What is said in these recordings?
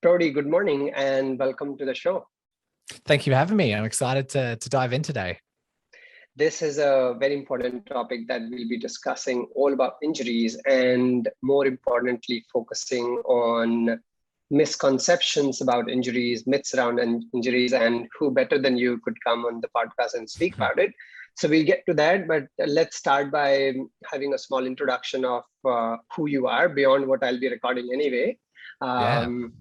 Brodie, good morning and welcome to the show. Thank you for having me. I'm excited to dive in today. This is a very important topic that we'll be discussing, all about injuries and more importantly, focusing on misconceptions about injuries, myths around injuries, and who better than you could come on the podcast and speak about it. So we'll get to that, but let's start by having a small introduction of who you are beyond what I'll be recording anyway. And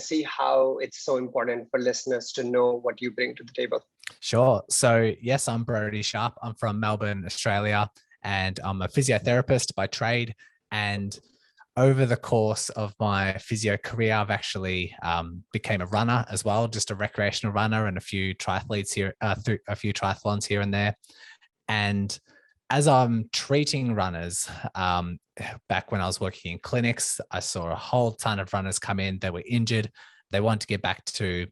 see how it's so important for listeners to know what you bring to the table. Sure. So yes, I'm Brodie Sharpe. I'm from Melbourne, Australia, and I'm a physiotherapist by trade. And over the course of my physio career, I've actually became a runner as well, just a recreational runner, and a few triathletes here, a few triathlons here and there. And as I'm treating runners, back when I was working in clinics, I saw a whole ton of runners come in. They were injured. They wanted to get back to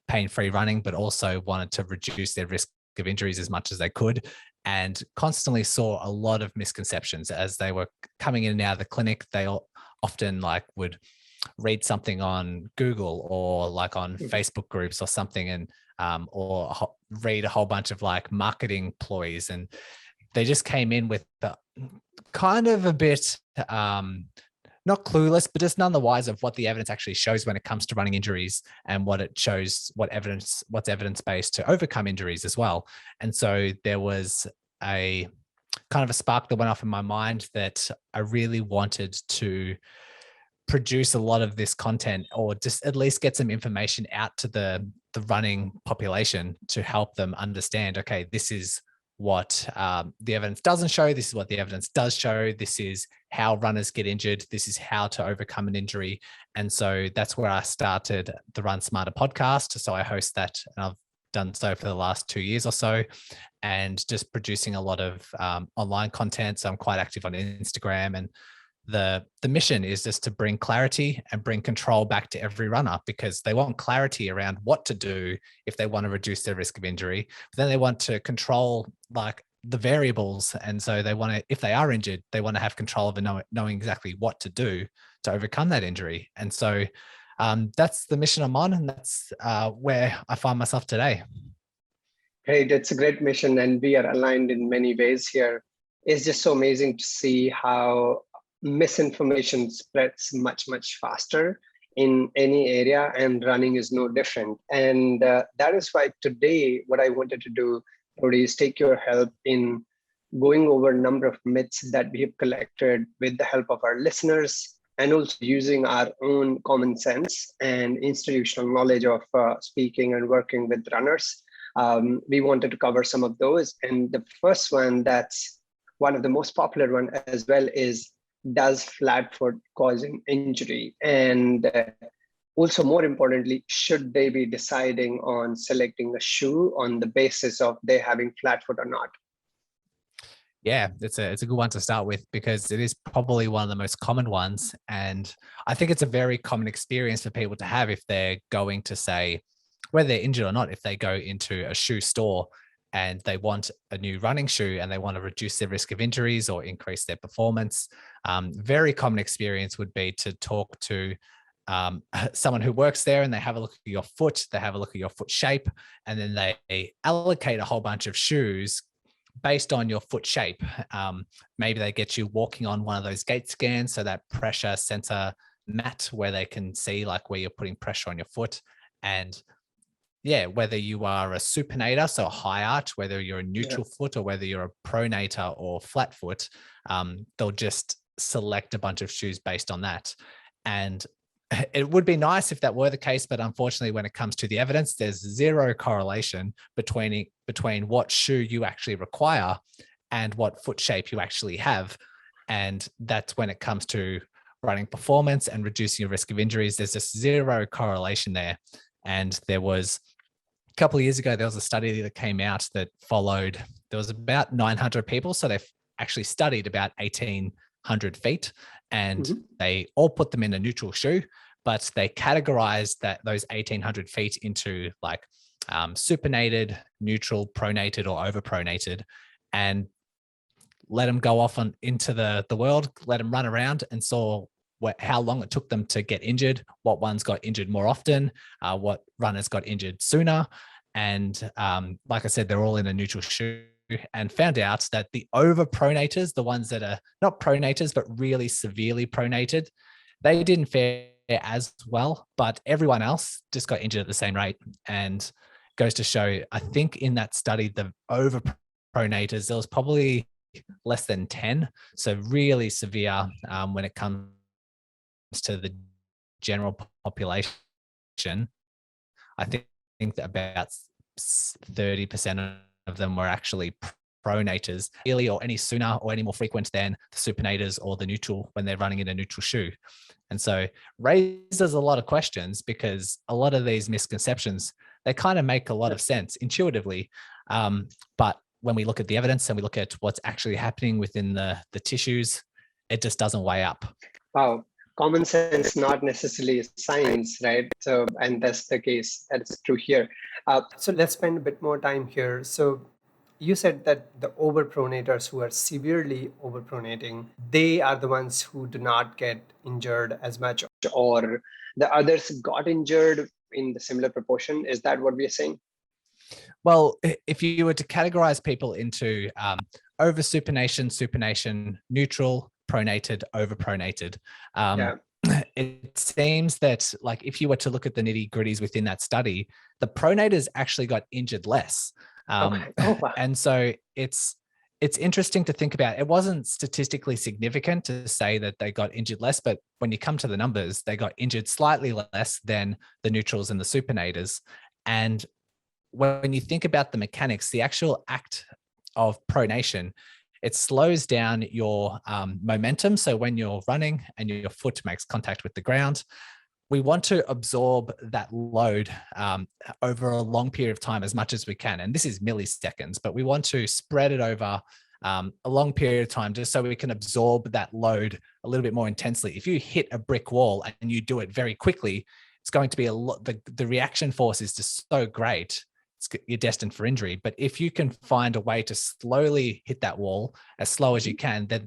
pain-free running, but also wanted to reduce their risk of injuries as much as they could, and constantly saw a lot of misconceptions as they were coming in and out of the clinic. They often would read something on Google or on Facebook groups or something, and or read a whole bunch of marketing ploys, and they just came in with kind of a bit not clueless, but just none the wiser of what the evidence actually shows when it comes to running injuries, and what it shows, what's evidence-based to overcome injuries as well. And so there was a kind of a spark that went off in my mind that I really wanted to produce a lot of this content, or just at least get some information out to the running population to help them understand, okay, this is what the evidence doesn't show. This is what the evidence does show. This is how runners get injured. This is how to overcome an injury. And so that's where I started the Run Smarter podcast. So I host that, and I've done so for the last 2 years or so, and just producing a lot of online content. So I'm quite active on Instagram, and the mission is just to bring clarity and bring control back to every runner, because they want clarity around what to do if they want to reduce their risk of injury. But then they want to control the variables. And so they want to, if they are injured, they want to have control of knowing exactly what to do to overcome that injury. And so that's the mission I'm on, and that's where I find myself today. Great, it's a great mission, and we are aligned in many ways here. It's just so amazing to see how misinformation spreads much faster in any area, and running is no different. And that is why today what I wanted to do, Brodie, is take your help in going over a number of myths that we have collected with the help of our listeners, and also using our own common sense and institutional knowledge of speaking and working with runners. We wanted to cover some of those, and the first one, that's one of the most popular one as well, is, does flat foot cause an injury? And also, more importantly, should they be deciding on selecting a shoe on the basis of they having flat foot or not? Yeah, it's a good one to start with, because it is probably one of the most common ones. And I think it's a very common experience for people to have if they're going to, say, whether they're injured or not, if they go into a shoe store and they want a new running shoe and they want to reduce their risk of injuries or increase their performance. Very common experience would be to talk to someone who works there, and they have a look at your foot, they have a look at your foot shape, and then they allocate a whole bunch of shoes based on your foot shape. Maybe they get you walking on one of those Gait scans, so that pressure sensor mat where they can see where you're putting pressure on your foot. And yeah, whether you are a supinator, so a high arch, whether you're a neutral foot, or whether you're a pronator or flat foot, they'll just select a bunch of shoes based on that. And it would be nice if that were the case, but unfortunately, when it comes to the evidence, there's zero correlation between what shoe you actually require and what foot shape you actually have. And that's when it comes to running performance and reducing your risk of injuries. There's just zero correlation there. And there was a couple of years ago, there was a study that came out that followed, there was about 900 people. So they've actually studied about 1,800 feet, and they all put them in a neutral shoe, but they categorized those 1,800 feet into supinated, neutral, pronated, or overpronated, and let them go off into the world, let them run around, and saw how long it took them to get injured, what ones got injured more often, what runners got injured sooner. And like I said, they're all in a neutral shoe, and found out that the overpronators, the ones that are not pronators, but really severely pronated, they didn't fare as well, but everyone else just got injured at the same rate. And goes to show, I think in that study, the overpronators, there was probably less than 10. So really severe when it comes to the general population. I think that about 30% of them were actually pronators, really, or any sooner or any more frequent than the supinators or the neutral when they're running in a neutral shoe. And so raises a lot of questions, because a lot of these misconceptions, they kind of make a lot of sense intuitively. But when we look at the evidence and we look at what's actually happening within the tissues, it just doesn't weigh up. Wow. Common sense, not necessarily science, right? So, and that's the case. That's true here. So let's spend a bit more time here. So you said that the overpronators who are severely overpronating, they are the ones who do not get injured as much, or the others got injured in the similar proportion. Is that what we are saying? Well, if you were to categorize people into supination, neutral, pronated, overpronated, it seems that, like, if you were to look at the nitty gritties within that study, the pronators actually got injured less. Wow. And so it's interesting to think about. It wasn't statistically significant to say that they got injured less, but when you come to the numbers, they got injured slightly less than the neutrals and the supinators. And when you think about the mechanics, the actual act of pronation, it slows down your momentum. So when you're running and your foot makes contact with the ground, we want to absorb that load over a long period of time as much as we can. And this is milliseconds, but we want to spread it over a long period of time, just so we can absorb that load a little bit more intensely. If you hit a brick wall and you do it very quickly, it's going to be a lot, the reaction force is just so great, you're destined for injury. But if you can find a way to slowly hit that wall as slow as you can, then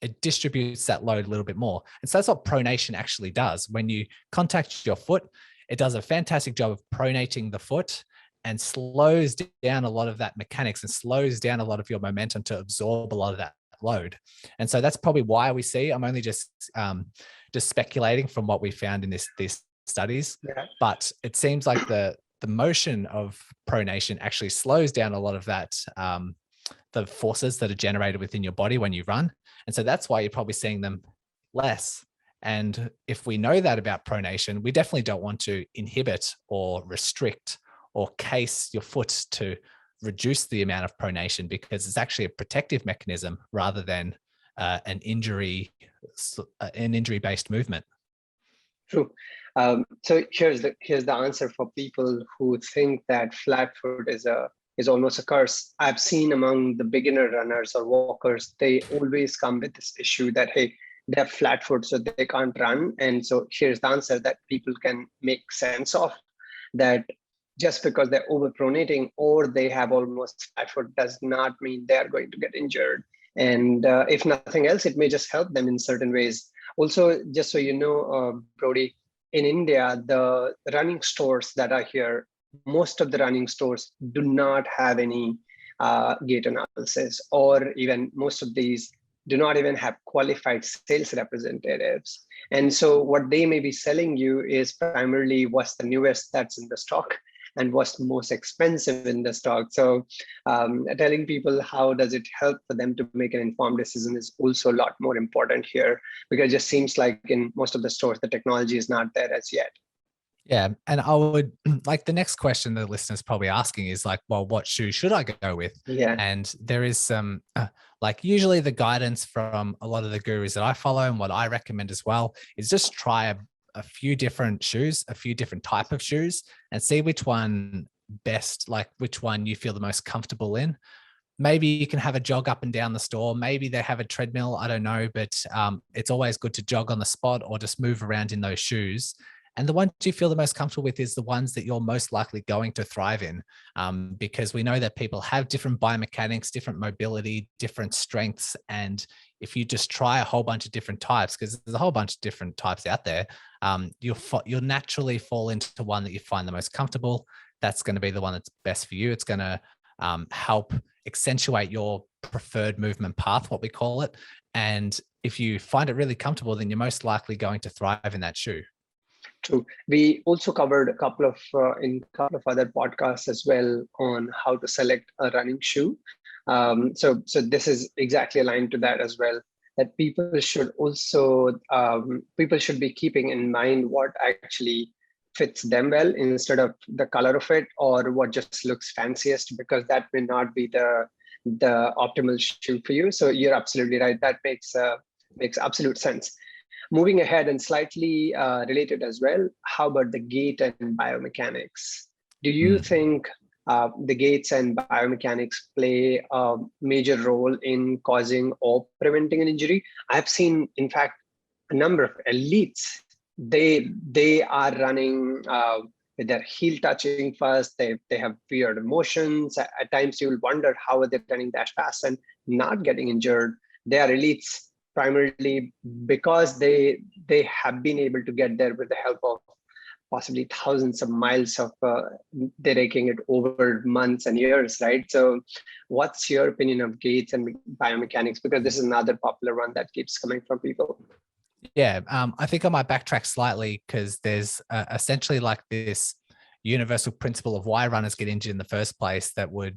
it distributes that load a little bit more. And so that's what pronation actually does. When you contact your foot, it does a fantastic job of pronating the foot and slows down a lot of that mechanics and slows down a lot of your momentum to absorb a lot of that load. And so that's probably why we see, I'm only just speculating from what we found in these studies, but it seems like the motion of pronation actually slows down a lot of that, the forces that are generated within your body when you run. And so that's why you're probably seeing them less. And if we know that about pronation, we definitely don't want to inhibit or restrict or case your foot to reduce the amount of pronation, because it's actually a protective mechanism rather than an injury-based movement. True. So here's the answer for people who think that flat foot is almost a curse. I've seen among the beginner runners or walkers, they always come with this issue that, hey, they have flat foot, so they can't run. And so here's the answer that people can make sense of, that just because they're overpronating or they have almost flat foot does not mean they are going to get injured. And if nothing else, it may just help them in certain ways. Also, just so you know, Brodie, in India, the running stores that are here, most of the running stores do not have any gait analysis, or even most of these do not even have qualified sales representatives. And so what they may be selling you is primarily what's the newest that's in the stock and what's most expensive in the stock. So telling people how does it help for them to make an informed decision is also a lot more important here, because it just seems like in most of the stores, the technology is not there as yet. Yeah. And I would like, the next question the listener's probably asking is like, well, what shoe should I go with? Yeah. And there is some, like, usually the guidance from a lot of the gurus that I follow and what I recommend as well is just try a few different shoes, a few different type of shoes, and see which one best, like which one you feel the most comfortable in. Maybe you can have a jog up and down the store. Maybe they have a treadmill. I don't know, but it's always good to jog on the spot or just move around in those shoes And the ones you feel the most comfortable with is the ones that you're most likely going to thrive in, because we know that people have different biomechanics, different mobility, different strengths. And if you just try a whole bunch of different types, because there's a whole bunch of different types out there, you'll naturally fall into one that you find the most comfortable. That's going to be the one that's best for you. It's going to help accentuate your preferred movement path, what we call it. And if you find it really comfortable, then you're most likely going to thrive in that shoe. True. We also covered a couple of other podcasts as well on how to select a running shoe. So this is exactly aligned to that as well. That people should be keeping in mind what actually fits them well instead of the color of it or what just looks fanciest, because that may not be the optimal shoe for you. So you're absolutely right. That makes absolute sense. Moving ahead and slightly related as well, how about the gait and biomechanics? Do you think the gaits and biomechanics play a major role in causing or preventing an injury? I've seen, in fact, a number of elites, they are running with their heel touching first. They have weird motions. At times you'll wonder how are they running that fast and not getting injured. They are elites primarily because they have been able to get there with the help of possibly thousands of miles of raking it over months and years, right? So what's your opinion of gaits and biomechanics? Because this is another popular one that keeps coming from people. Yeah, I think I might backtrack slightly because there's essentially like this universal principle of why runners get injured in the first place that would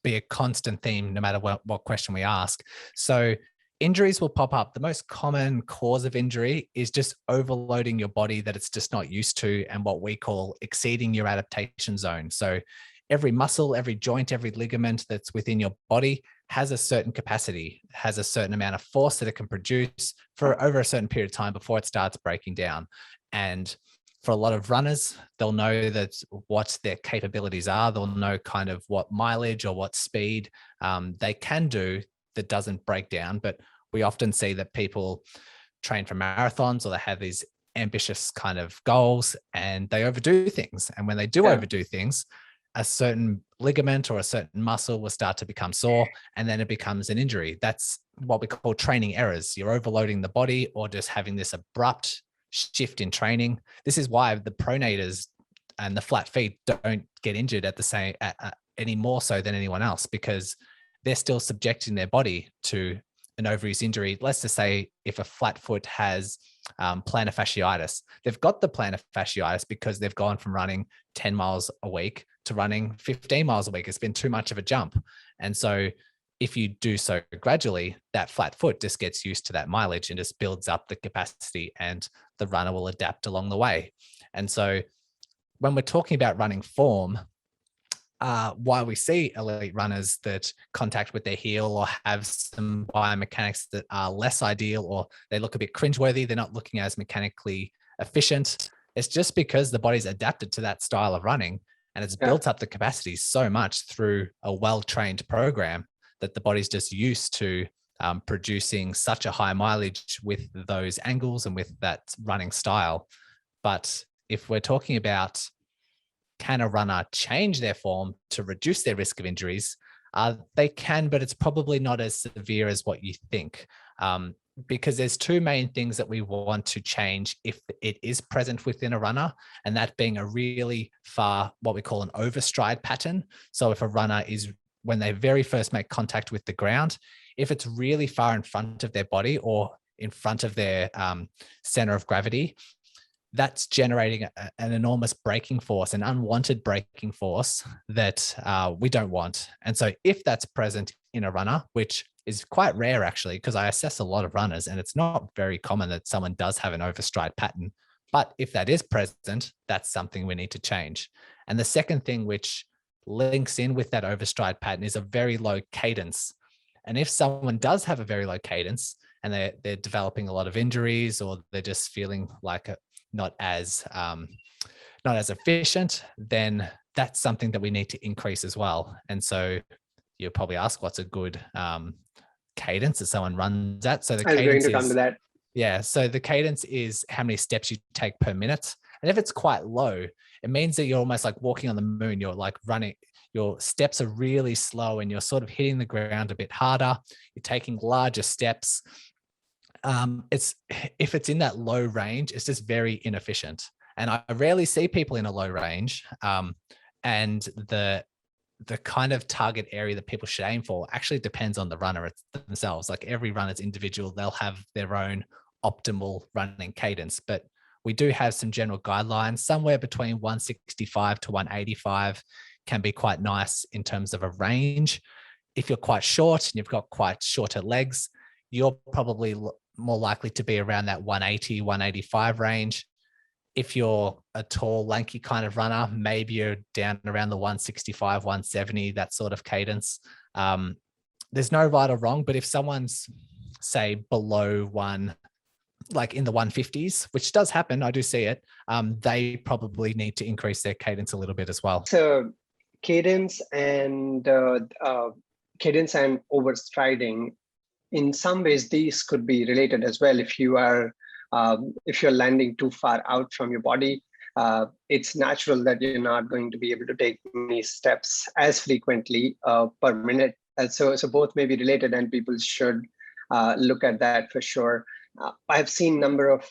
be a constant theme no matter what question we ask. So injuries will pop up. The most common cause of injury is just overloading your body that it's just not used to, and what we call exceeding your adaptation zone. So every muscle, every joint, every ligament that's within your body has a certain capacity, has a certain amount of force that it can produce for over a certain period of time before it starts breaking down. And for a lot of runners, they'll know that what their capabilities are. They'll know kind of what mileage or what speed they can do that doesn't break down. But we often see that people train for marathons or they have these ambitious kind of goals and they overdo things. And when they do overdo things, a certain ligament or a certain muscle will start to become sore, and then it becomes an injury. That's what we call training errors. You're overloading the body or just having this abrupt shift in training. This is why the pronators and the flat feet don't get injured at the same any more so than anyone else, because they're still subjecting their body to an overuse injury. Let's just say if a flat foot has plantar fasciitis, they've got the plantar fasciitis because they've gone from running 10 miles a week to running 15 miles a week. It's been too much of a jump. And so if you do so gradually, that flat foot just gets used to that mileage and just builds up the capacity, and the runner will adapt along the way. And so when we're talking about running form, why we see elite runners that contact with their heel or have some biomechanics that are less ideal, or they look a bit cringeworthy, they're not looking as mechanically efficient. It's just because the body's adapted to that style of running, and it's built up the capacity so much through a well-trained program that the body's just used to producing such a high mileage with those angles and with that running style. But if we're talking about can a runner change their form to reduce their risk of injuries? They can, but it's probably not as severe as what you think, because there's two main things that we want to change if it is present within a runner, and that being a really far, what we call an overstride pattern. So if a runner is, when they very first make contact with the ground, if it's really far in front of their body or in front of their center of gravity, that's generating an enormous braking force, an unwanted braking force that we don't want. And so if that's present in a runner, which is quite rare actually, because I assess a lot of runners and it's not very common that someone does have an overstride pattern, but if that is present, that's something we need to change. And the second thing which links in with that overstride pattern is a very low cadence. And if someone does have a very low cadence and they're developing a lot of injuries, or they're just feeling like not as efficient, then that's something that we need to increase as well. And so you'll probably ask, what's a good cadence that someone runs at? So the I was going cadence to come to that. Yeah. So the cadence is how many steps you take per minute. And if it's quite low, it means that you're almost like walking on the moon. You're like running, your steps are really slow and you're sort of hitting the ground a bit harder. You're taking larger steps. It's if it's in that low range, it's just very inefficient. And I rarely see people in a low range. And the kind of target area that people should aim for actually depends on the runner themselves. Like every runner's individual, they'll have their own optimal running cadence, but we do have some general guidelines. Somewhere between 165 to 185 can be quite nice in terms of a range. If you're quite short and you've got quite shorter legs, you're probably more likely to be around that 180, 185 range. If you're a tall, lanky kind of runner, maybe you're down around the 165, 170, that sort of cadence. There's no right or wrong, but if someone's, say, below one, like in the 150s, which does happen, I do see it, they probably need to increase their cadence a little bit as well. So cadence and overstriding, in some ways, these could be related as well. If you're landing too far out from your body, it's natural that you're not going to be able to take many steps as frequently per minute. So both may be related, and people should look at that for sure. I've seen a number of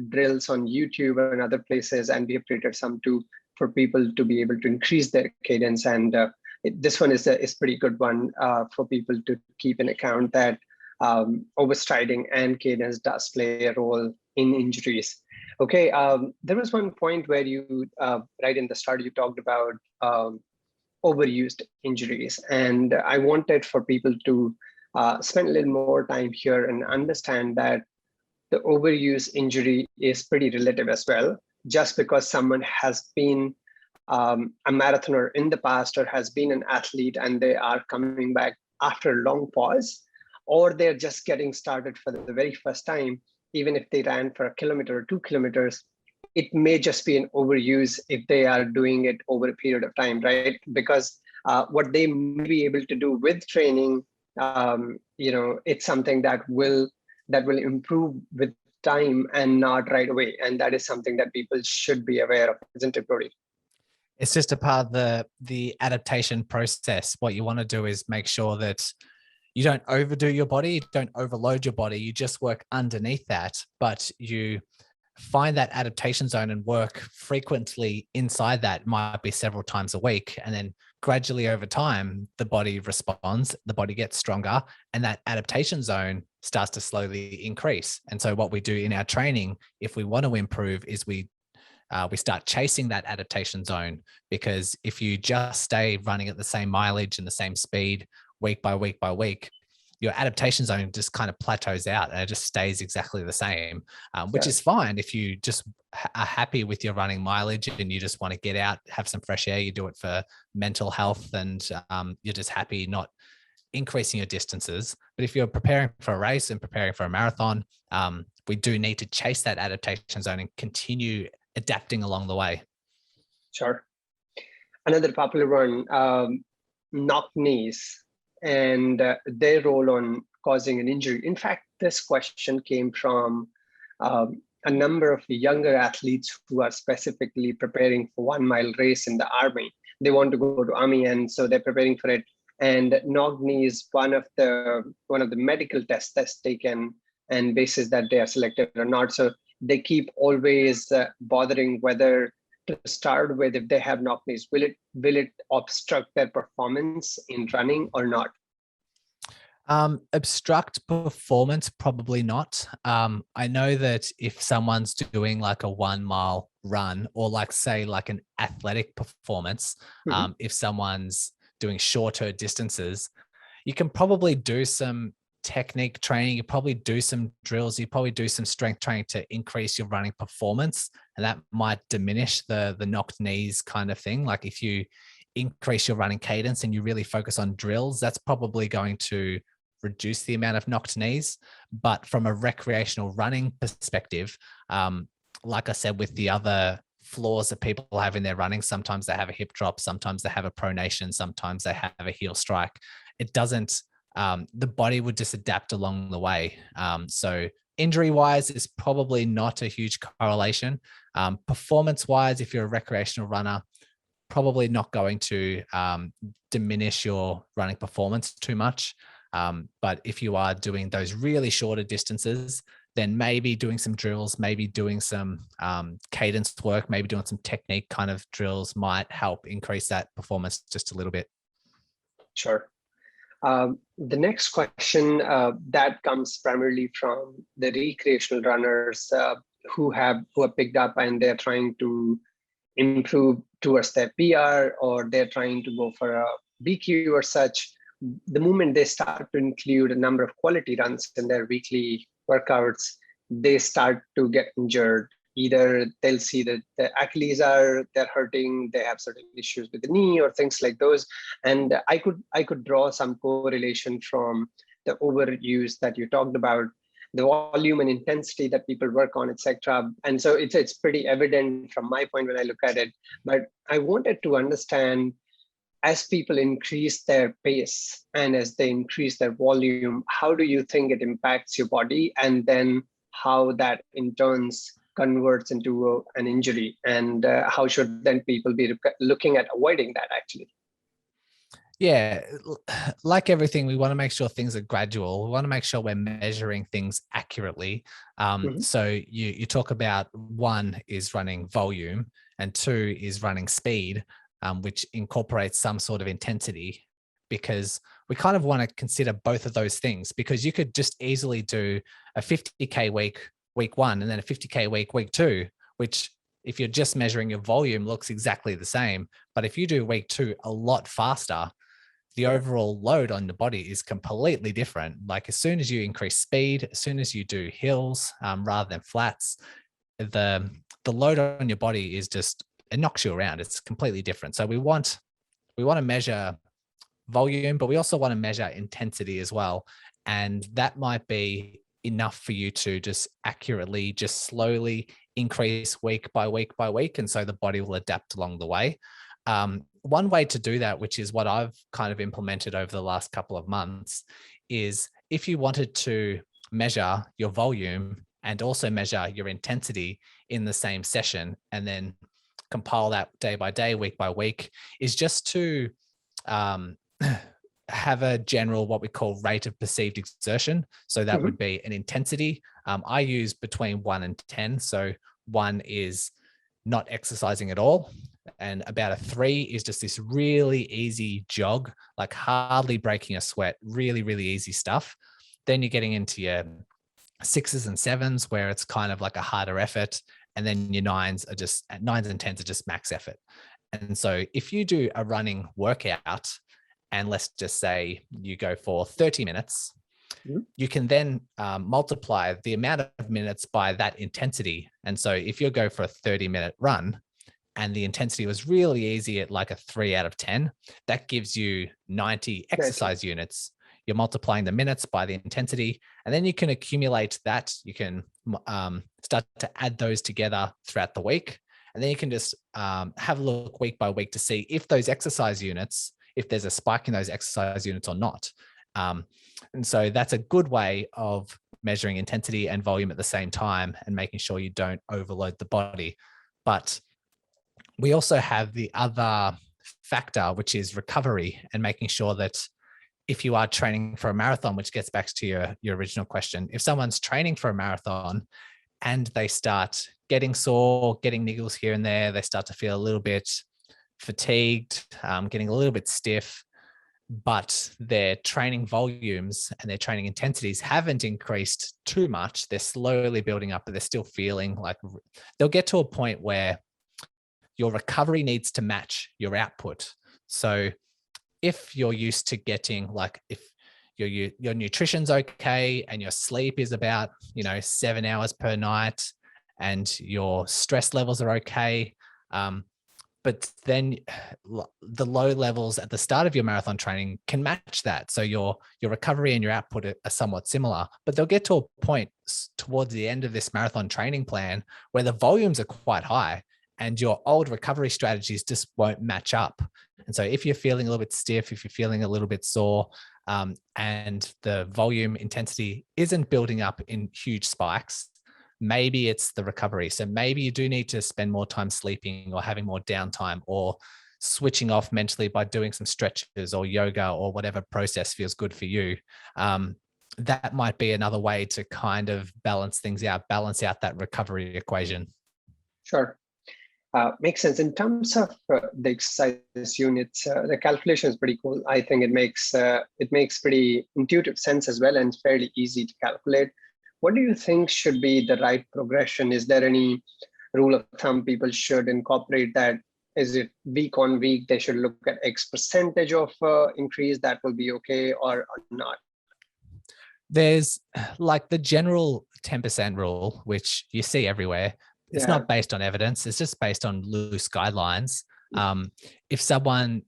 drills on YouTube and other places, and we have created some too for people to be able to increase their cadence. And this one is pretty good one for people to keep in account that overstriding and cadence does play a role in injuries. Okay, there was one point where you, right in the start, you talked about overused injuries. And I wanted for people to spend a little more time here and understand that the overuse injury is pretty relative as well. Just because someone has been a marathoner in the past or has been an athlete and they are coming back after a long pause, or they're just getting started for the very first time, even if they ran for 1 kilometer or 2 kilometers, it may just be an overuse if they are doing it over a period of time, right? Because what they may be able to do with training, it's something that will improve with time and not right away. And that is something that people should be aware of, isn't it, Brodie? It's just a part of the adaptation process. What you want to do is make sure that you don't overdo your body, you don't overload your body, you just work underneath that, but you find that adaptation zone and work frequently inside that. Might be several times a week, and then gradually over time, the body responds, the body gets stronger, and that adaptation zone starts to slowly increase. And so what we do in our training, if we want to improve, is we start chasing that adaptation zone, because if you just stay running at the same mileage and the same speed week by week by week, your adaptation zone just kind of plateaus out and it just stays exactly the same, which is fine if you just are happy with your running mileage and you just want to get out, have some fresh air, you do it for mental health, and you're just happy not increasing your distances. But if you're preparing for a race and preparing for a marathon, we do need to chase that adaptation zone and continue adapting along the way. Sure. Another popular one, knock knees and their role on causing an injury. In fact, this question came from a number of younger athletes who are specifically preparing for 1 mile race in the Army. They want to go to Army, and so they're preparing for it. And knock knee is one of the medical tests that's taken and basis that they are selected or not. So they keep always bothering whether to start with, if they have knock knees, will it obstruct their performance in running or not? Obstruct performance, probably not. I know that if someone's doing like a 1 mile run, or like say like an athletic performance, if someone's doing shorter distances, you can probably do some technique training, you probably do some drills, you probably do some strength training to increase your running performance, and that might diminish the knocked knees kind of thing. Like if you increase your running cadence and you really focus on drills, that's probably going to reduce the amount of knocked knees. But from a recreational running perspective, like I said, with the other flaws that people have in their running, sometimes they have a hip drop, sometimes they have a pronation, sometimes they have a heel strike. It doesn't, the body would just adapt along the way. So Injury wise, is probably not a huge correlation. Performance wise, if you're a recreational runner, probably not going to diminish your running performance too much. But if you are doing those really shorter distances, then maybe doing some drills, maybe doing some cadence work, maybe doing some technique kind of drills might help increase that performance just a little bit. Sure. The next question that comes primarily from the recreational runners who have picked up and they're trying to improve towards their PR, or they're trying to go for a BQ or such. The moment they start to include a number of quality runs in their weekly workouts, they start to get injured. Either they'll see that the Achilles they're hurting, they have certain issues with the knee or things like those. And I could draw some correlation from the overuse that you talked about, the volume and intensity that people work on, etc. And so it's pretty evident from my point when I look at it. But I wanted to understand, as people increase their pace and as they increase their volume, how do you think it impacts your body, and then how that in turns converts into an injury, and how should then people be looking at avoiding that actually? Yeah, like everything, we want to make sure things are gradual. We want to make sure we're measuring things accurately. So you talk about, one is running volume and two is running speed, which incorporates some sort of intensity, because we kind of want to consider both of those things, because you could just easily do a 50K week one, and then a 50K week two, which if you're just measuring your volume looks exactly the same. But if you do week two a lot faster, the overall load on the body is completely different. Like as soon as you increase speed, as soon as you do hills rather than flats, the load on your body is just, it knocks you around. It's completely different. So we want to measure volume, but we also want to measure intensity as well. And that might be enough for you to just accurately, just slowly increase week by week by week. And so the body will adapt along the way. One way to do that, which is what I've kind of implemented over the last couple of months, is if you wanted to measure your volume and also measure your intensity in the same session, and then compile that day by day, week by week, is just to have a general, what we call rate of perceived exertion. So that would be an intensity. I use between 1 and 10. So 1 is not exercising at all. And about a 3 is just this really easy jog, like hardly breaking a sweat, really, really easy stuff. Then you're getting into your 6s and 7s where it's kind of like a harder effort. And then your 9s and 10s are just max effort. And so if you do a running workout, and let's just say you go for 30 minutes, you can then multiply the amount of minutes by that intensity. And so if you go for a 30-minute run and the intensity was really easy at like a 3 out of 10, that gives you 90 exercise units. You're multiplying the minutes by the intensity, and then you can accumulate that. You can start to add those together throughout the week. And then you can just have a look week by week to see if those exercise units, if there's a spike in those exercise units or not. And so that's a good way of measuring intensity and volume at the same time and making sure you don't overload the body. But we also have the other factor, which is recovery, and making sure that if you are training for a marathon, which gets back to your original question, if someone's training for a marathon and they start getting sore, getting niggles here and there, they start to feel a little bit fatigued, getting a little bit stiff, but their training volumes and their training intensities haven't increased too much. They're slowly building up, but they're still feeling like they'll get to a point where your recovery needs to match your output. So if you're used to getting, like, if your nutrition's okay and your sleep is about 7 hours per night and your stress levels are okay, but then the low levels at the start of your marathon training can match that. So your recovery and your output are somewhat similar, but they'll get to a point towards the end of this marathon training plan where the volumes are quite high and your old recovery strategies just won't match up. And so if you're feeling a little bit stiff, if you're feeling a little bit sore, and the volume intensity isn't building up in huge spikes, maybe it's the recovery. So maybe you do need to spend more time sleeping or having more downtime or switching off mentally by doing some stretches or yoga or whatever process feels good for you. That might be another way to kind of balance things out, balance out that recovery equation. Sure. Makes sense. In terms of the exercise units, the calculation is pretty cool. I think it makes pretty intuitive sense as well, and it's fairly easy to calculate. What do you think should be the right progression? Is there any rule of thumb people should incorporate? That is it week on week, they should look at X percentage of increase, that will be okay, or not? There's like the general 10% rule, which you see everywhere. It's not based on evidence. It's just based on loose guidelines. If someone,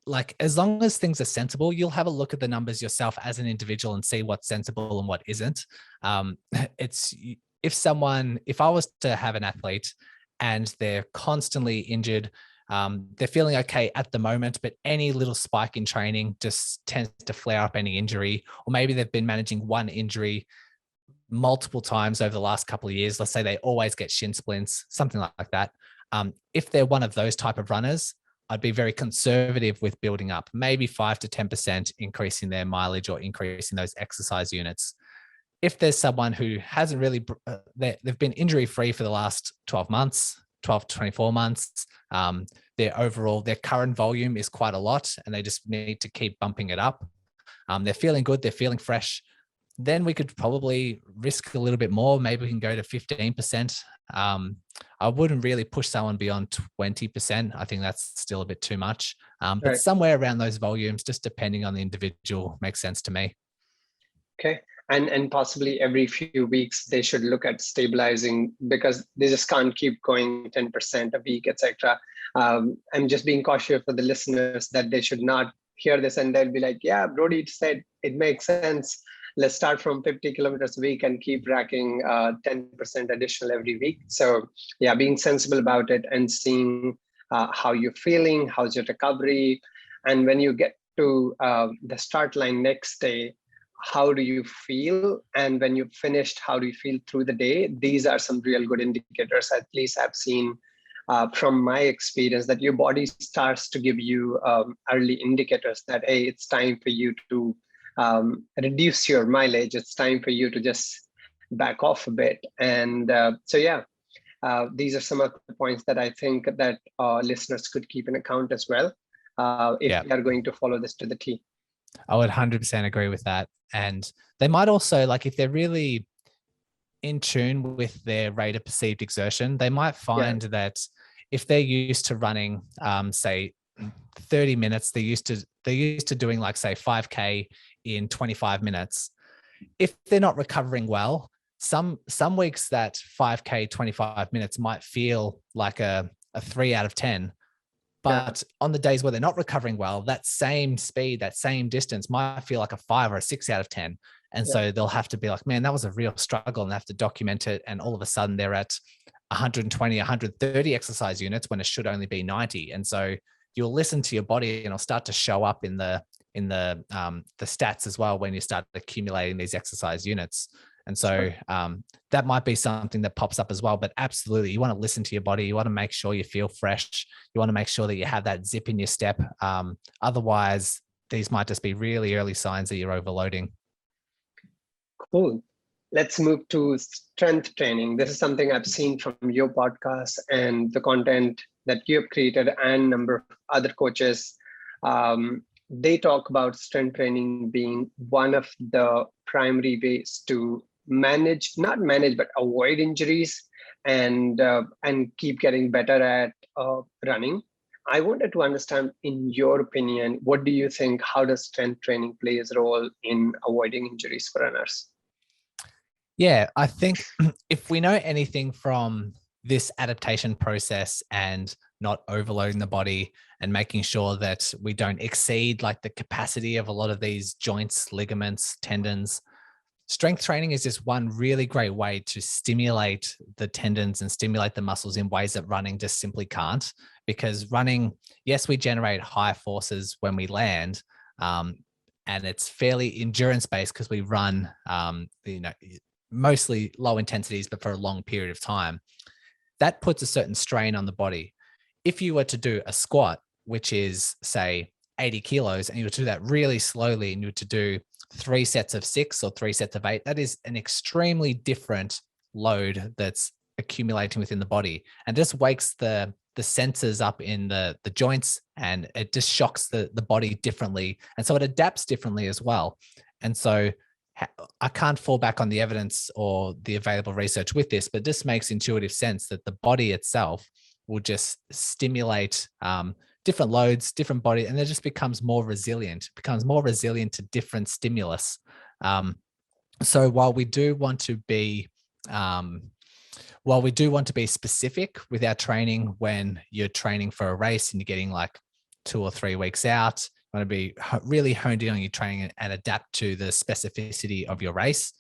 like, as long as things are sensible, you'll have a look at the numbers yourself as an individual and see what's sensible and what isn't. If I was to have an athlete and they're constantly injured, they're feeling okay at the moment, but any little spike in training just tends to flare up any injury, or maybe they've been managing one injury multiple times over the last couple of years. Let's say they always get shin splints, something like that. If they're one of those type of runners, I'd be very conservative with building up, maybe 5 to 10% increasing their mileage or increasing those exercise units. If there's someone who hasn't really, they've been injury free for the last 12 months, 12 to 24 months, their current volume is quite a lot and they just need to keep bumping it up. They're feeling good, they're feeling fresh. Then we could probably risk a little bit more. Maybe we can go to 15%. I wouldn't really push someone beyond 20%. I think that's still a bit too much. But somewhere around those volumes, just depending on the individual, makes sense to me. Okay. And possibly every few weeks, they should look at stabilizing, because they just can't keep going 10% a week, etc. I'm just being cautious for the listeners that they should not hear this and they'll be like, yeah, Brodie said it makes sense. Let's start from 50 kilometers a week and keep racking 10% additional every week. So yeah, being sensible about it and seeing how you're feeling, how's your recovery. And when you get to the start line next day, how do you feel? And when you've finished, how do you feel through the day? These are some real good indicators, at least I've seen from my experience, that your body starts to give you early indicators that, hey, it's time for you to reduce your mileage. It's time for you to just back off a bit. And these are some of the points that I think that listeners could keep in account as well if they are going to follow this to the T. I would 100% agree with that. And they might also, like, if they're really in tune with their rate of perceived exertion, they might find that if they're used to running, say 30 minutes, they're used to doing, like, say 5K in 25 minutes. If they're not recovering well, some weeks that 5K 25 minutes might feel like a 3 out of 10. But on the days where they're not recovering well, that same speed, that same distance might feel like a 5 or a 6 out of 10. And so they'll have to be like, man, that was a real struggle, and they have to document it. And all of a sudden they're at 120, 130 exercise units when it should only be 90. And so you'll listen to your body and it'll start to show up in the stats as well when you start accumulating these exercise units. And so that might be something that pops up as well. But absolutely, you want to listen to your body. You want to make sure you feel fresh. You want to make sure that you have that zip in your step. Otherwise, these might just be really early signs that you're overloading. Cool. Let's move to strength training. This is something I've seen from your podcast and the content that you have created and a number of other coaches. They talk about strength training being one of the primary ways to not manage, but avoid injuries and keep getting better at running. I wanted to understand, in your opinion, what do you think? How does strength training play its role in avoiding injuries for runners? Yeah, I think if we know anything from this adaptation process and not overloading the body and making sure that we don't exceed like the capacity of a lot of these joints, ligaments, tendons, strength training is just one really great way to stimulate the tendons and stimulate the muscles in ways that running just simply can't. Because running, yes, we generate high forces when we land, and it's fairly endurance based because we run, mostly low intensities, but for a long period of time. That puts a certain strain on the body. If you were to do a squat, which is say 80 kilos, and you were to do that really slowly, and you were to do 3 sets of 6 or 3 sets of 8, that is an extremely different load that's accumulating within the body, and just wakes the sensors up in the joints, and it just shocks the body differently. And so it adapts differently as well. And so I can't fall back on the evidence or the available research with this, but this makes intuitive sense that the body itself will just stimulate different loads, different body, and it just becomes more resilient, to different stimulus. So while we do want to be specific with our training, when you're training for a race and you're getting like 2 or 3 weeks out, you want to be really honed in on your training and adapt to the specificity of your race.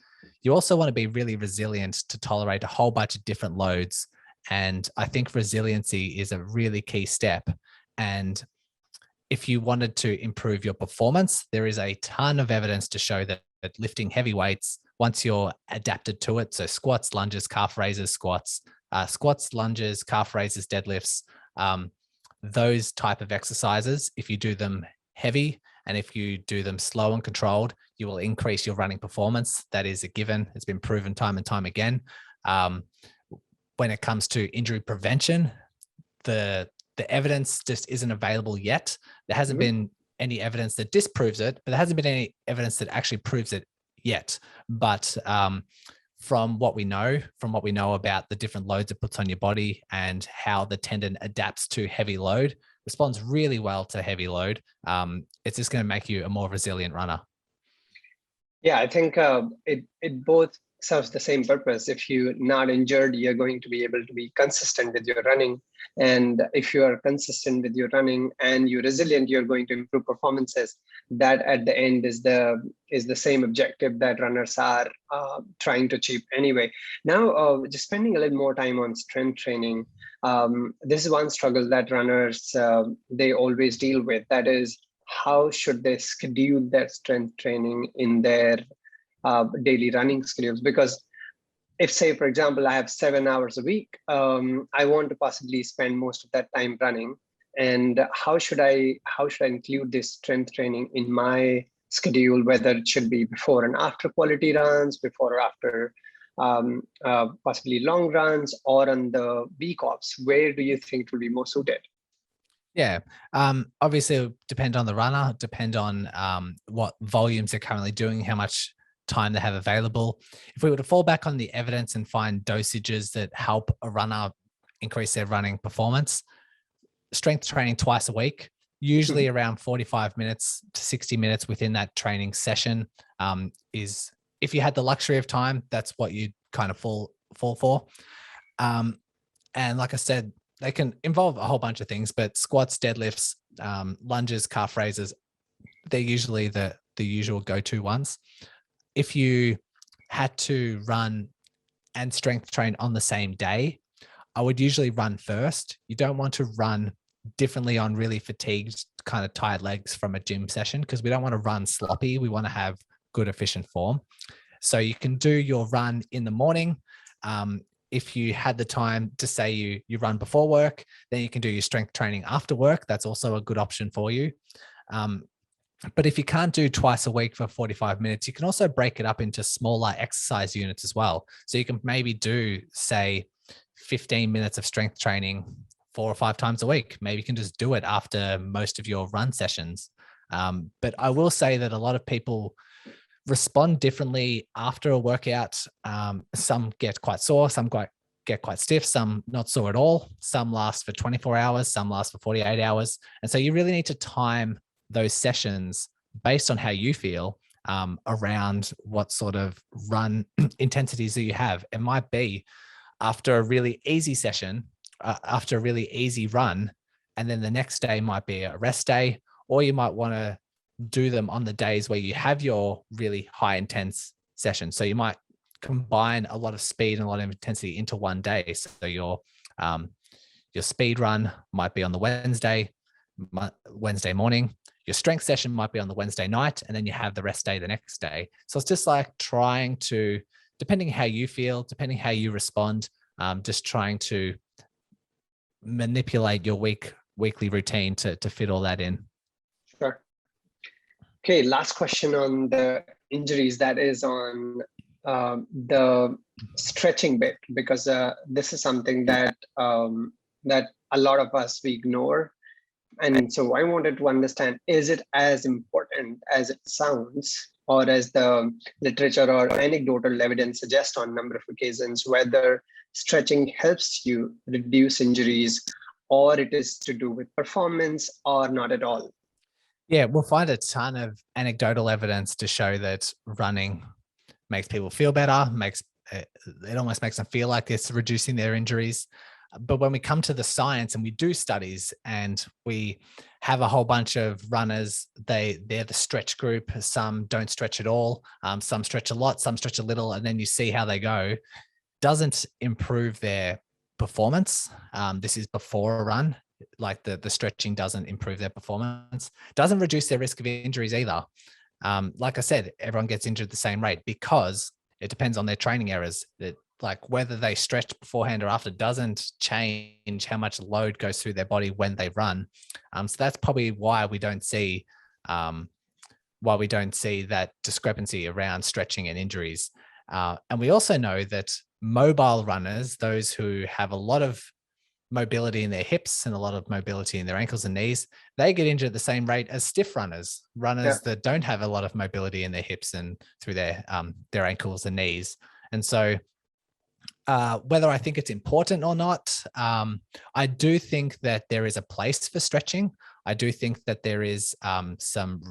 You also want to be really resilient to tolerate a whole bunch of different loads. And I think resiliency is a really key step. And if you wanted to improve your performance, there is a ton of evidence to show that lifting heavy weights, once you're adapted to it, so squats, lunges, calf raises, squats, lunges, calf raises, deadlifts, those type of exercises, if you do them heavy and if you do them slow and controlled, you will increase your running performance. That is a given. It's been proven time and time again. When it comes to injury prevention, the evidence just isn't available yet. There hasn't been any evidence that disproves it, but there hasn't been any evidence that actually proves it yet. But from what we know about the different loads it puts on your body and how the tendon adapts to heavy load, responds really well to heavy load. It's just going to make you a more resilient runner. Yeah, I think it both serves the same purpose. If you're not injured, you're going to be able to be consistent with your running. And if you are consistent with your running and you're resilient, you're going to improve performances. That at the end is the same objective that runners are trying to achieve anyway. Now, just spending a little more time on strength training. This is one struggle that runners, they always deal with. That is, how should they schedule their strength training in their daily running schedules? Because if, say, for example, I have 7 hours a week, I want to possibly spend most of that time running. And how should I include this strength training in my schedule, whether it should be before and after quality runs, before or after possibly long runs, or on the week offs? Where do you think it will be more suited? Yeah, obviously it would depend on the runner, depend on what volumes they're currently doing, how much time they have available. If we were to fall back on the evidence and find dosages that help a runner increase their running performance, strength training twice a week, usually around 45 minutes to 60 minutes within that training session, is, if you had the luxury of time, that's what you kind of fall for. And like I said, they can involve a whole bunch of things, but squats, deadlifts, lunges, calf raises, they're usually the usual go-to ones. If you had to run and strength train on the same day, I would usually run first. You don't want to run differently on really fatigued, kind of tired legs from a gym session, because we don't want to run sloppy. We want to have good, efficient form. So you can do your run in the morning. If you had the time to say you run before work, then you can do your strength training after work. That's also a good option for you. But if you can't do twice a week for 45 minutes, you can also break it up into smaller exercise units as well. So you can maybe do, say, 15 minutes of strength training 4 or 5 times a week. Maybe you can just do it after most of your run sessions. But I will say that a lot of people respond differently after a workout. Some get quite sore, some get quite stiff, some not sore at all. Some last for 24 hours, some last for 48 hours. And so you really need to time those sessions based on how you feel, around what sort of run intensities that you have. It might be after a really easy session, after a really easy run, and then the next day might be a rest day, or you might want to do them on the days where you have your really high intense session. So you might combine a lot of speed and a lot of intensity into one day. So your speed run might be on the Wednesday morning. Your strength session might be on the Wednesday night, and then you have the rest day the next day. So it's just like trying to, depending how you feel, depending how you respond, just trying to manipulate your weekly routine to fit all that in. Sure. Okay, last question on the injuries, that is on the stretching bit, because this is something that that a lot of us we ignore. And so I wanted to understand, is it as important as it sounds, or as the literature or anecdotal evidence suggests on a number of occasions, whether stretching helps you reduce injuries, or it is to do with performance, or not at all? Yeah, we'll find a ton of anecdotal evidence to show that running makes people feel better, it almost makes them feel like it's reducing their injuries. But when we come to the science and we do studies and we have a whole bunch of runners, they're the stretch group. Some don't stretch at all. Some stretch a lot, some stretch a little, and then you see how they go. Doesn't improve their performance. This is before a run. Like the stretching doesn't improve their performance. Doesn't reduce their risk of injuries either. Like I said, everyone gets injured at the same rate because it depends on their training errors. Like whether they stretch beforehand or after doesn't change how much load goes through their body when they run. So that's probably why we don't see that discrepancy around stretching and injuries. And we also know that mobile runners, those who have a lot of mobility in their hips and a lot of mobility in their ankles and knees, they get injured at the same rate as stiff runners that don't have a lot of mobility in their hips and through their ankles and knees. And so whether I think it's important or not, I do think that there is a place for stretching. I do think that there is some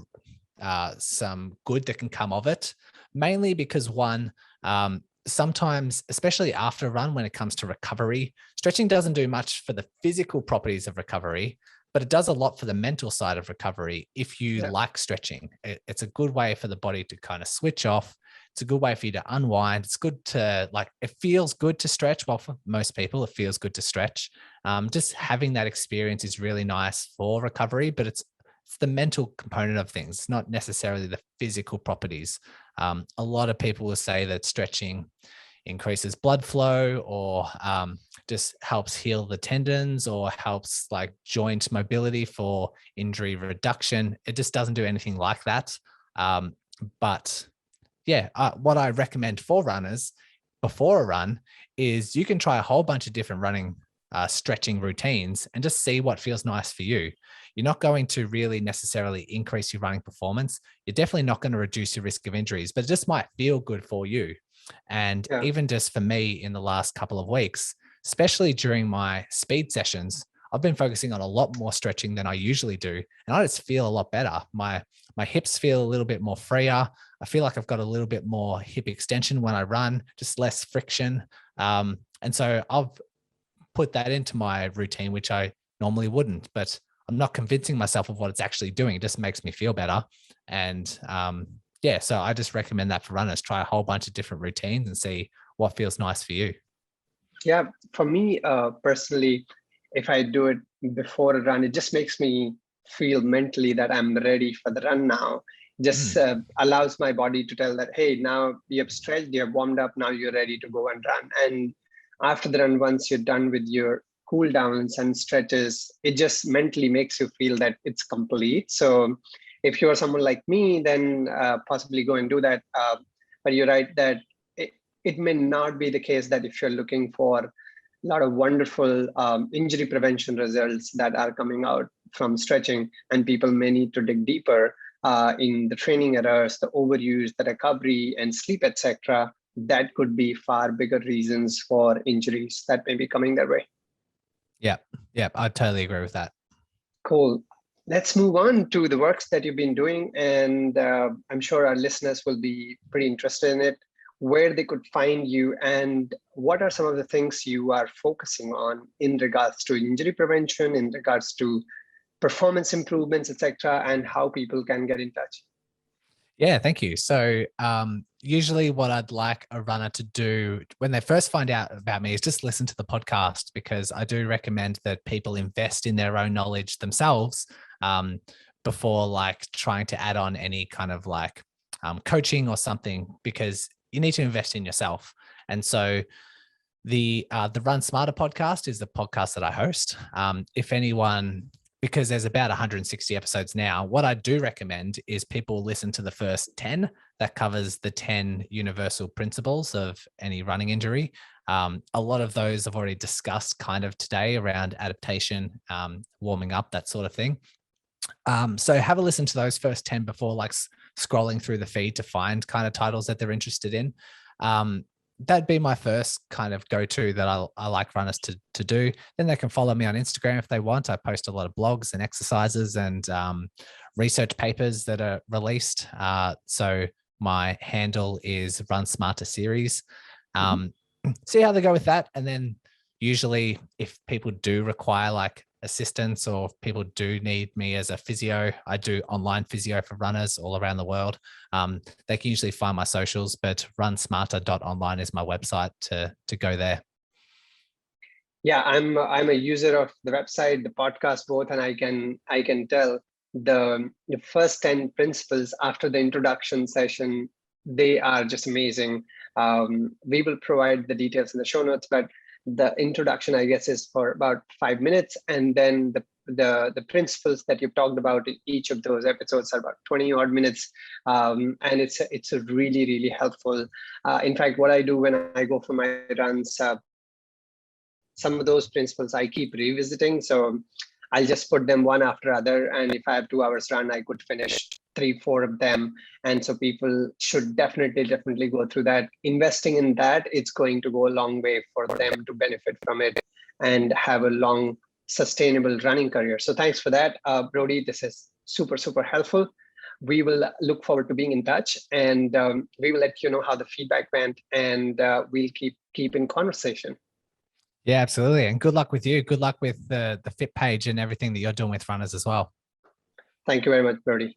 good that can come of it, mainly because one, sometimes, especially after a run, when it comes to recovery, stretching doesn't do much for the physical properties of recovery, but it does a lot for the mental side of recovery. If you like stretching, it's a good way for the body to kind of switch off. It's a good way for you to unwind. It's good to it feels good to stretch. Well, for most people, it feels good to stretch. Just having that experience is really nice for recovery, but it's the mental component of things, not necessarily the physical properties. A lot of people will say that stretching increases blood flow or just helps heal the tendons or helps like joint mobility for injury reduction. It just doesn't do anything like that. But yeah, what I recommend for runners before a run is you can try a whole bunch of different running stretching routines and just see what feels nice for you. You're not going to really necessarily increase your running performance. You're definitely not going to reduce your risk of injuries, but it just might feel good for you. And even just for me in the last couple of weeks, especially during my speed sessions, I've been focusing on a lot more stretching than I usually do. And I just feel a lot better. My hips feel a little bit more freer. I feel like I've got a little bit more hip extension when I run, just less friction. And so I've put that into my routine, which I normally wouldn't, but I'm not convincing myself of what it's actually doing. It just makes me feel better. And so I just recommend that for runners. Try a whole bunch of different routines and see what feels nice for you. Yeah, for me personally, if I do it before a run, it just makes me feel mentally that I'm ready for the run now. Just allows my body to tell that, hey, now you have stretched, you have warmed up, now you're ready to go and run. And after the run, once you're done with your cool downs and stretches, it just mentally makes you feel that it's complete. So if you're someone like me, then possibly go and do that. But you're right that it may not be the case that if you're looking for a lot of wonderful injury prevention results that are coming out from stretching, and people may need to dig deeper in the training errors, the overuse, the recovery and sleep, etc. That could be far bigger reasons for injuries that may be coming their way. Yeah, I totally agree with that. Cool. Let's move on to the works that you've been doing, and I'm sure our listeners will be pretty interested in it, where they could find you, and what are some of the things you are focusing on in regards to injury prevention, in regards to performance improvements, etc., and how people can get in touch. Yeah, thank you. So usually what I'd like a runner to do when they first find out about me is just listen to the podcast, because I do recommend that people invest in their own knowledge themselves before like trying to add on any kind of like coaching or something, because you need to invest in yourself. And so the Run Smarter podcast is the podcast that I host. If anyone, because there's about 160 episodes now, what I do recommend is people listen to the first 10. That covers the 10 universal principles of any running injury. A lot of those I've already discussed kind of today around adaptation, warming up, that sort of thing. So have a listen to those first 10 before like scrolling through the feed to find kind of titles that they're interested in. That'd be my first kind of go-to that I like runners to do. Then they can follow me on Instagram if they want. I post a lot of blogs and exercises and research papers that are released. So my handle is Run Smarter Series. See how they go with that. And then usually if people do require like assistance, or if people do need me as a physio, I do online physio for runners all around the world. They can usually find my socials, but runsmarter.online is my website to go there. Yeah, I'm a user of the website, the podcast, both, and I can tell the first 10 principles after the introduction session, they are just amazing. We will provide the details in the show notes, but the introduction, I guess, is for about 5 minutes, and then the principles that you've talked about in each of those episodes are about 20 odd minutes, and it's a really, really helpful. In fact, what I do when I go for my runs, some of those principles I keep revisiting, so I'll just put them one after other, and if I have 2 hours run, I could finish 3-4 of them. And so people should definitely go through that. Investing in that, it's going to go a long way for them to benefit from it and have a long, sustainable running career. So thanks for that, Brodie. This is super helpful. We will look forward to being in touch, and we will let you know how the feedback went, and we'll keep in conversation. Yeah, absolutely. And good luck with you. Good luck with the Fitpage and everything that you're doing with runners as well. Thank you very much, Brodie.